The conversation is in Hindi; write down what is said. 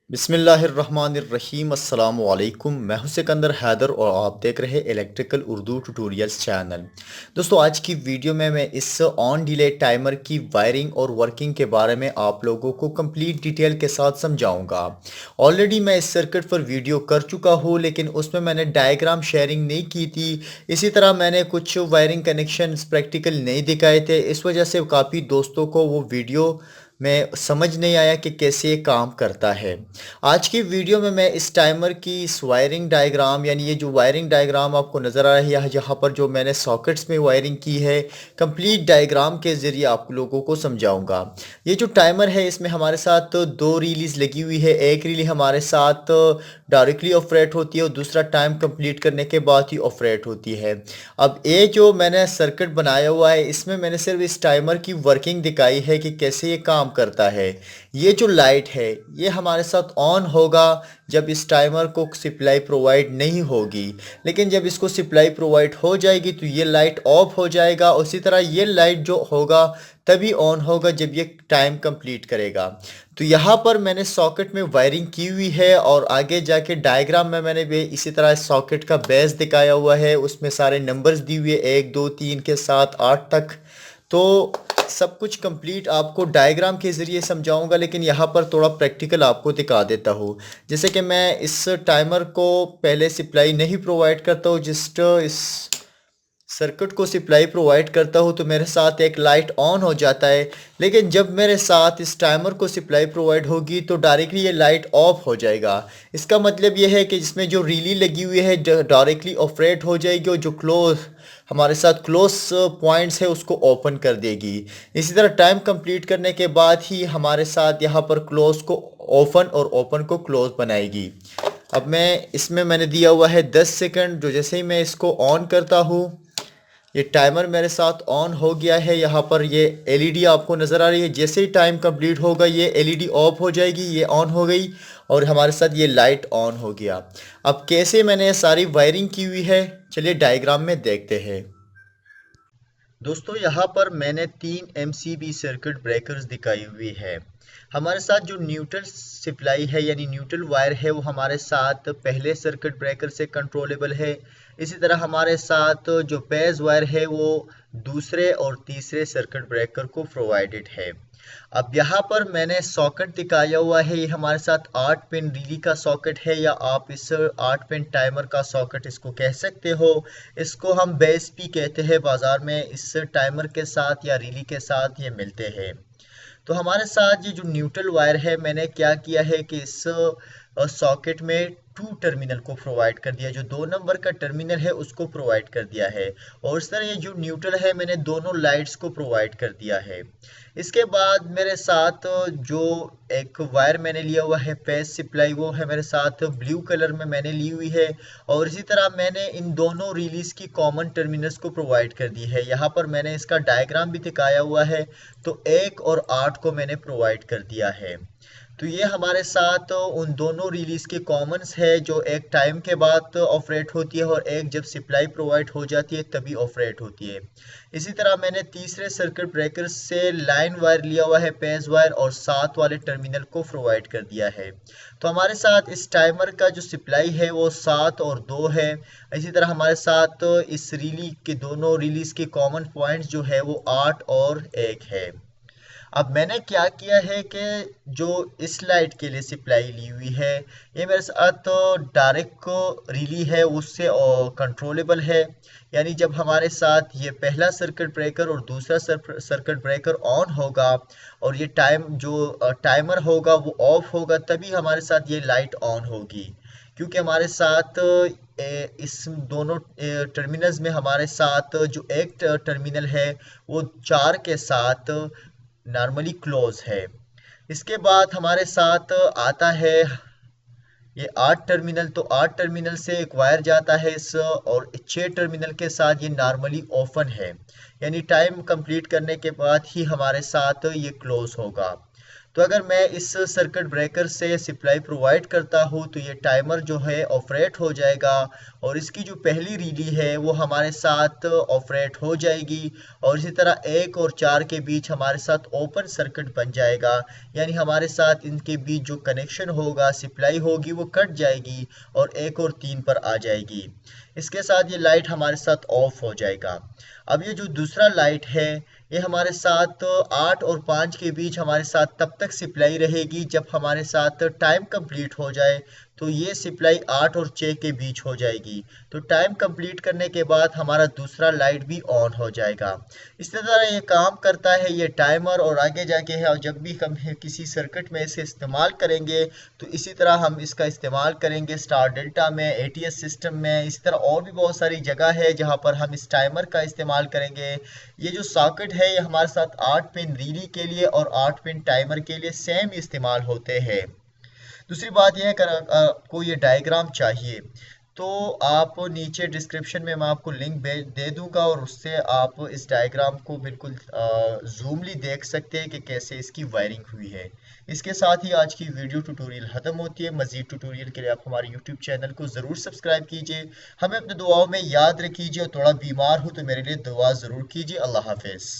बिस्मिल्लाहिर्रहमानिर्रहीम अस्सलाम वालेकुम। मैं हूं सिकंदर हैदर और आप देख रहे इलेक्ट्रिकल उर्दू ट्यूटोरियल्स चैनल। दोस्तों, आज की वीडियो में मैं इस ऑन डिले टाइमर की वायरिंग और वर्किंग के बारे में आप लोगों को कंप्लीट डिटेल के साथ समझाऊंगा। ऑलरेडी मैं इस सर्किट पर वीडियो कर चुका हूं, लेकिन उसमें मैंने डायग्राम शेयरिंग नहीं की थी। इसी तरह मैंने कुछ वायरिंग कनेक्शंस प्रैक्टिकल नहीं दिखाए थे, इस वजह से काफ़ी दोस्तों को वो वीडियो में समझ नहीं आया कि कैसे ये काम करता है। आज की वीडियो में मैं इस टाइमर की इस वायरिंग डायग्राम, यानी ये जो वायरिंग डायग्राम आपको नज़र आ रही है यहाँ पर, जो मैंने सॉकेट्स में वायरिंग की है, कंप्लीट डायग्राम के ज़रिए आप लोगों को समझाऊंगा। ये जो टाइमर है इसमें हमारे साथ दो रिलीज़ लगी हुई है। एक रिली हमारे साथ डायरेक्टली ऑपरेट होती है और दूसरा टाइम कंप्लीट करने के बाद ही ऑपरेट होती है। अब ये जो मैंने सर्किट बनाया हुआ है इसमें मैंने सिर्फ इस टाइमर की वर्किंग दिखाई है कि कैसे ये काम करता है। ये जो लाइट है ये हमारे साथ ऑन होगा जब इस टाइमर को सप्लाई प्रोवाइड नहीं होगी, लेकिन जब इसको सप्लाई प्रोवाइड हो जाएगी तो ये लाइट ऑफ हो जाएगा। उसी तरह ये लाइट जो होगा तभी ऑन होगा जब ये टाइम कंप्लीट करेगा। तो यहाँ पर मैंने सॉकेट में वायरिंग की हुई है और आगे जाके डायग्राम में मैंने भी इसी तरह सॉकेट का बेस दिखाया हुआ है, उसमें सारे नंबर्स दी हुई है 1 2 3 के साथ 8 तक। तो सब कुछ कंप्लीट आपको डायग्राम के ज़रिए समझाऊंगा, लेकिन यहाँ पर थोड़ा प्रैक्टिकल आपको दिखा देता हूँ। जैसे कि मैं इस टाइमर को पहले सप्लाई नहीं प्रोवाइड करता हूँ, जस्ट इस सर्किट को सप्लाई प्रोवाइड करता हूँ तो मेरे साथ एक लाइट ऑन हो जाता है। लेकिन जब मेरे साथ इस टाइमर को सप्लाई प्रोवाइड होगी तो डायरेक्टली ये लाइट ऑफ हो जाएगा। इसका मतलब ये है कि जिसमें जो रीली लगी हुई है डायरेक्टली ऑपरेट हो जाएगी और जो क्लोज हमारे साथ क्लोज पॉइंट्स है उसको ओपन कर देगी। इसी तरह टाइम कंप्लीट करने के बाद ही हमारे साथ यहाँ पर क्लोज को ओपन और ओपन को क्लोज बनाएगी। अब मैंने दिया हुआ है 10 सेकंड। जो जैसे ही मैं इसको ऑन करता हूँ ये टाइमर मेरे साथ ऑन हो गया है। यहाँ पर ये एलईडी आपको नज़र आ रही है। जैसे ही टाइम कंप्लीट होगा ये एलईडी ऑफ हो जाएगी, ये ऑन हो गई और हमारे साथ ये लाइट ऑन हो गया। अब कैसे मैंने ये सारी वायरिंग की हुई है, चलिए डायग्राम में देखते हैं। दोस्तों, यहाँ पर मैंने 3 एमसीबी सर्किट ब्रेकर्स दिखाई हुई है। हमारे साथ जो न्यूट्रल सप्लाई है यानी न्यूट्रल वायर है वो हमारे साथ पहले सर्किट ब्रेकर से कंट्रोलेबल है। इसी तरह हमारे साथ जो पेज वायर है वो दूसरे और तीसरे सर्किट ब्रेकर को प्रोवाइडेड है। अब यहाँ पर मैंने सॉकेट दिखाया हुआ है, ये हमारे साथ 8 पिन रिली का सॉकेट है, या आप इस 8 पिन टाइमर का सॉकेट इसको कह सकते हो। इसको हम बेस भी कहते हैं, बाजार में इस टाइमर के साथ या रिली के साथ ये मिलते हैं। तो हमारे साथ ये जो न्यूट्रल वायर है मैंने क्या किया है कि इस सॉकेट में 2 टर्मिनल को प्रोवाइड कर दिया, जो 2 नंबर का टर्मिनल है उसको प्रोवाइड कर दिया है। और इस तरह ये जो न्यूट्रल है मैंने दोनों लाइट्स को प्रोवाइड कर दिया है। इसके बाद मेरे साथ जो एक वायर मैंने लिया हुआ है पेज सप्लाई, वो है मेरे साथ ब्लू कलर में मैंने ली हुई है। और इसी तरह मैंने इन दोनों रिलीज की कॉमन टर्मिनल्स को प्रोवाइड कर दी है। यहाँ पर मैंने इसका डायग्राम भी दिखाया हुआ है। तो 1 और 8 को मैंने प्रोवाइड कर दिया है। तो ये हमारे साथ उन दोनों रिलीज के कॉमन्स है जो एक टाइम के बाद ऑपरेट होती है और एक जब सप्लाई प्रोवाइड हो जाती है तभी ऑपरेट होती है। इसी तरह मैंने तीसरे सर्किट ब्रेकर से लाइन वायर लिया हुआ है पेज वायर, और 7 वाले टर्मिनल को प्रोवाइड कर दिया है। तो हमारे साथ इस टाइमर का जो सप्लाई है वो 7 और 2 है। इसी तरह हमारे साथ इस रिली के दोनों रिलीज के कॉमन पॉइंट्स जो है वो 8 और 1 है। अब मैंने क्या किया है कि जो इस लाइट के लिए सप्लाई ली हुई है ये मेरे साथ तो डायरेक्ट रिली है, उससे कंट्रोलेबल है। यानी जब हमारे साथ ये पहला सर्किट ब्रेकर और दूसरा सर्किट ब्रेकर ऑन होगा और ये टाइमर होगा वो ऑफ होगा, तभी हमारे साथ ये लाइट ऑन होगी। क्योंकि हमारे साथ इस दोनों टर्मिनल्स में हमारे साथ जो एक टर्मिनल है वो 4 के साथ नॉर्मली क्लोज है। इसके बाद हमारे साथ आता है ये 8 टर्मिनल। तो 8 टर्मिनल से एक वायर जाता है इस, और 6 टर्मिनल के साथ ये नॉर्मली ओपन है, यानी टाइम कंप्लीट करने के बाद ही हमारे साथ ये क्लोज होगा। तो अगर मैं इस सर्किट ब्रेकर से सप्लाई प्रोवाइड करता हूँ तो ये टाइमर जो है ऑपरेट हो जाएगा और इसकी जो पहली रीडी है वो हमारे साथ ऑपरेट हो जाएगी और इसी तरह 1 और 4 के बीच हमारे साथ ओपन सर्किट बन जाएगा, यानी हमारे साथ इनके बीच जो कनेक्शन होगा, सप्लाई होगी, वो कट जाएगी और 1 और 3 पर आ जाएगी। इसके साथ ये लाइट हमारे साथ ऑफ हो जाएगा। अब ये जो दूसरा लाइट है ये हमारे साथ 8 और 5 के बीच हमारे साथ तब तक सप्लाई रहेगी जब हमारे साथ टाइम कंप्लीट हो जाए, तो ये सप्लाई 8 और 6 के बीच हो जाएगी। तो टाइम कंप्लीट करने के बाद हमारा दूसरा लाइट भी ऑन हो जाएगा। इस तरह ये काम करता है ये टाइमर, और आगे जाके है और जब भी हम किसी सर्किट में इसे इस्तेमाल करेंगे तो इसी तरह हम इसका इस्तेमाल करेंगे स्टार डेल्टा में, एटीएस सिस्टम में। इसी तरह और भी बहुत सारी जगह है जहाँ पर हम इस टाइमर का इस्तेमाल करेंगे। ये जो सॉकेट है ये हमारे साथ 8 पिन रीली के लिए और 8 पिन टाइमर के लिए सेम इस्तेमाल होते हैं। दूसरी बात यह है अगर आपको ये डायग्राम चाहिए तो आप नीचे डिस्क्रिप्शन में मैं आपको लिंक दे दूंगा और उससे आप इस डायग्राम को बिल्कुल जूमली देख सकते हैं कि कैसे इसकी वायरिंग हुई है। इसके साथ ही आज की वीडियो ट्यूटोरियल ख़त्म होती है। मज़ीद ट्यूटोरियल के लिए आप हमारे यूट्यूब चैनल को ज़रूर सब्सक्राइब कीजिए, हमें अपने दुआओं में याद रखिए और थोड़ा बीमार हो तो मेरे लिए दुआ ज़रूर कीजिए। अल्लाह हाफिज़।